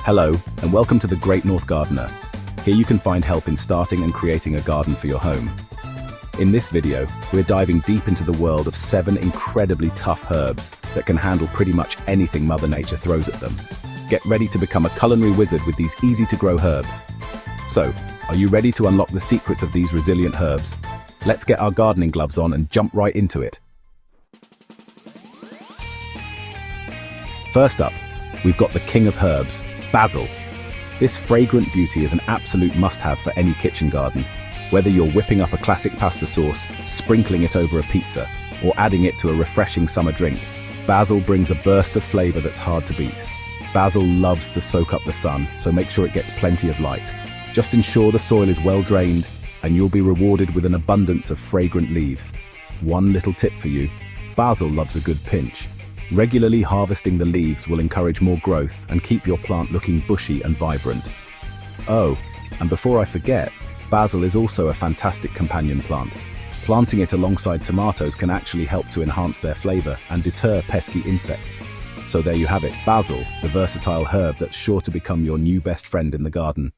Hello, and welcome to the Great North Gardener. Here you can find help in starting and creating a garden for your home. In this video, we're diving deep into the world of 7 incredibly tough herbs that can handle pretty much anything Mother Nature throws at them. Get ready to become a culinary wizard with these easy-to-grow herbs. So, are you ready to unlock the secrets of these resilient herbs? Let's get our gardening gloves on and jump right into it. First up, we've got the king of herbs, Basil. This fragrant beauty is an absolute must-have for any kitchen garden. Whether you're whipping up a classic pasta sauce, sprinkling it over a pizza, or adding it to a refreshing summer drink, basil brings a burst of flavor that's hard to beat. Basil loves to soak up the sun, so make sure it gets plenty of light. Just ensure the soil is well drained, and you'll be rewarded with an abundance of fragrant leaves. One little tip for you: basil loves a good pinch. Regularly harvesting the leaves will encourage more growth and keep your plant looking bushy and vibrant. Oh, and before I forget, basil is also a fantastic companion plant. Planting it alongside tomatoes can actually help to enhance their flavor and deter pesky insects. So there you have it, basil, the versatile herb that's sure to become your new best friend in the garden.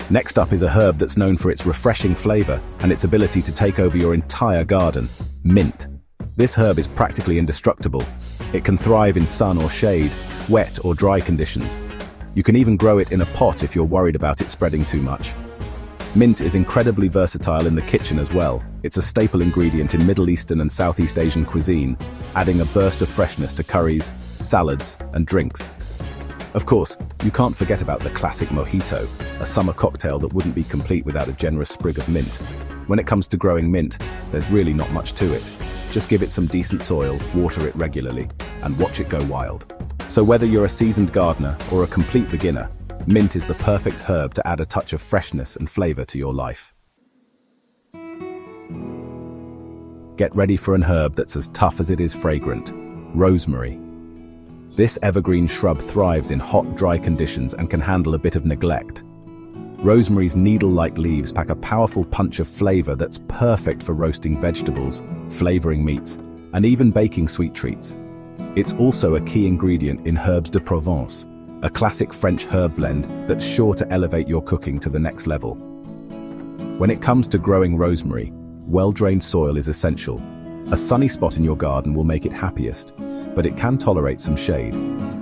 Next up is a herb that's known for its refreshing flavor and its ability to take over your entire garden: mint. This herb is practically indestructible. It can thrive in sun or shade, wet or dry conditions. You can even grow it in a pot if you're worried about it spreading too much. Mint is incredibly versatile in the kitchen as well. It's a staple ingredient in Middle Eastern and Southeast Asian cuisine, adding a burst of freshness to curries, salads, and drinks. Of course, you can't forget about the classic mojito, a summer cocktail that wouldn't be complete without a generous sprig of mint. When it comes to growing mint, there's really not much to it. Just give it some decent soil, water it regularly, and watch it go wild. So whether you're a seasoned gardener or a complete beginner, mint is the perfect herb to add a touch of freshness and flavor to your life. Get ready for an herb that's as tough as it is fragrant: rosemary. This evergreen shrub thrives in hot, dry conditions and can handle a bit of neglect. Rosemary's needle-like leaves pack a powerful punch of flavor that's perfect for roasting vegetables, flavoring meats, and even baking sweet treats. It's also a key ingredient in herbes de Provence, a classic French herb blend that's sure to elevate your cooking to the next level. When it comes to growing rosemary, well-drained soil is essential. A sunny spot in your garden will make it happiest, but it can tolerate some shade.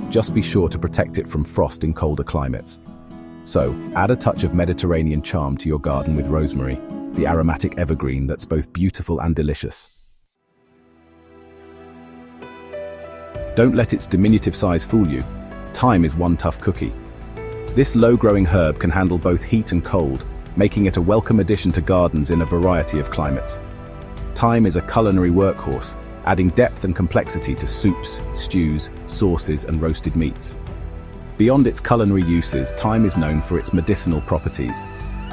Just be sure to protect it from frost in colder climates. So, add a touch of Mediterranean charm to your garden with rosemary, the aromatic evergreen that's both beautiful and delicious. Don't let its diminutive size fool you. Thyme is one tough cookie. This low-growing herb can handle both heat and cold, making it a welcome addition to gardens in a variety of climates. Thyme is a culinary workhorse, adding depth and complexity to soups, stews, sauces, and roasted meats. Beyond its culinary uses, thyme is known for its medicinal properties.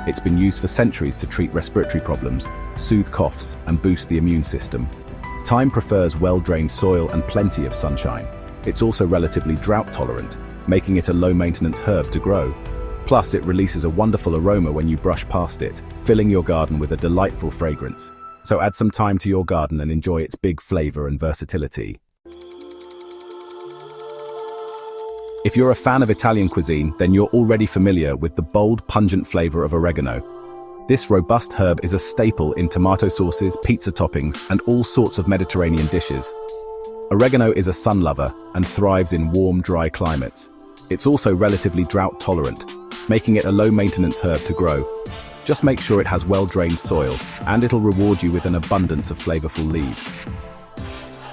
It's been used for centuries to treat respiratory problems, soothe coughs, and boost the immune system. Thyme prefers well-drained soil and plenty of sunshine. It's also relatively drought-tolerant, making it a low-maintenance herb to grow. Plus, it releases a wonderful aroma when you brush past it, filling your garden with a delightful fragrance. So add some thyme to your garden and enjoy its big flavor and versatility. If you're a fan of Italian cuisine, then you're already familiar with the bold, pungent flavor of oregano. This robust herb is a staple in tomato sauces, pizza toppings, and all sorts of Mediterranean dishes. Oregano is a sun lover and thrives in warm, dry climates. It's also relatively drought-tolerant, making it a low-maintenance herb to grow. Just make sure it has well-drained soil, and it'll reward you with an abundance of flavorful leaves.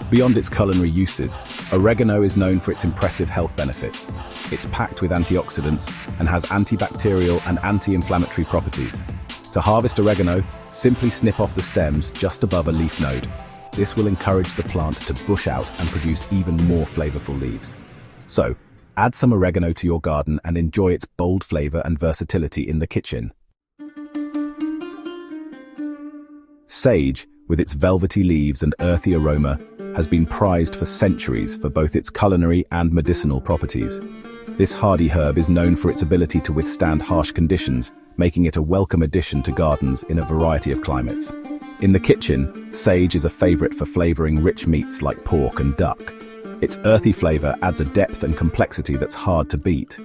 Beyond its culinary uses, oregano is known for its impressive health benefits. It's packed with antioxidants and has antibacterial and anti-inflammatory properties. To harvest oregano, simply snip off the stems just above a leaf node. This will encourage the plant to bush out and produce even more flavorful leaves. So, add some oregano to your garden and enjoy its bold flavor and versatility in the kitchen. Sage, with its velvety leaves and earthy aroma, has been prized for centuries for both its culinary and medicinal properties. This hardy herb is known for its ability to withstand harsh conditions, making it a welcome addition to gardens in a variety of climates. In the kitchen, sage is a favorite for flavoring rich meats like pork and duck. Its earthy flavor adds a depth and complexity that's hard to beat.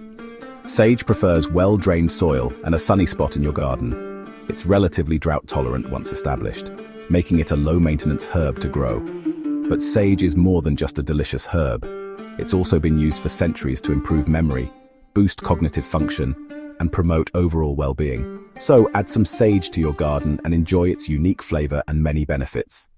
Sage prefers well-drained soil and a sunny spot in your garden. It's relatively drought-tolerant once established, making it a low-maintenance herb to grow. But sage is more than just a delicious herb. It's also been used for centuries to improve memory, boost cognitive function, and promote overall well-being. So add some sage to your garden and enjoy its unique flavor and many benefits.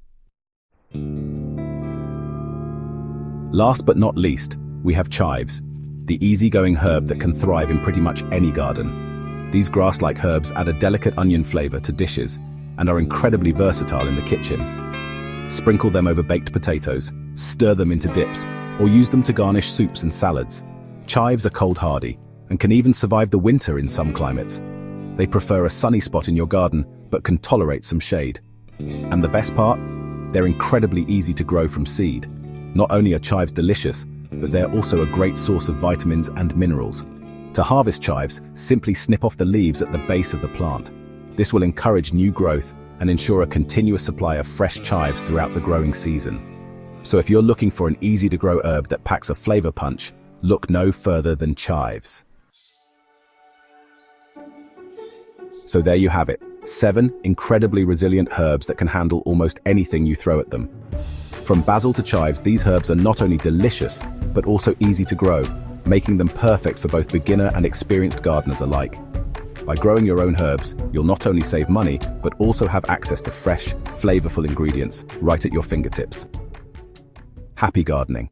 Last but not least, we have chives, the easygoing herb that can thrive in pretty much any garden. These grass-like herbs add a delicate onion flavor to dishes and are incredibly versatile in the kitchen. Sprinkle them over baked potatoes, stir them into dips, or use them to garnish soups and salads. Chives are cold-hardy and can even survive the winter in some climates. They prefer a sunny spot in your garden, but can tolerate some shade. And the best part? They're incredibly easy to grow from seed. Not only are chives delicious, but they're also a great source of vitamins and minerals. To harvest chives, simply snip off the leaves at the base of the plant. This will encourage new growth and ensure a continuous supply of fresh chives throughout the growing season. So if you're looking for an easy-to-grow herb that packs a flavor punch, look no further than chives. So there you have it, 7 incredibly resilient herbs that can handle almost anything you throw at them. From basil to chives, these herbs are not only delicious, but also easy to grow, making them perfect for both beginner and experienced gardeners alike. By growing your own herbs, you'll not only save money, but also have access to fresh, flavorful ingredients right at your fingertips. Happy gardening!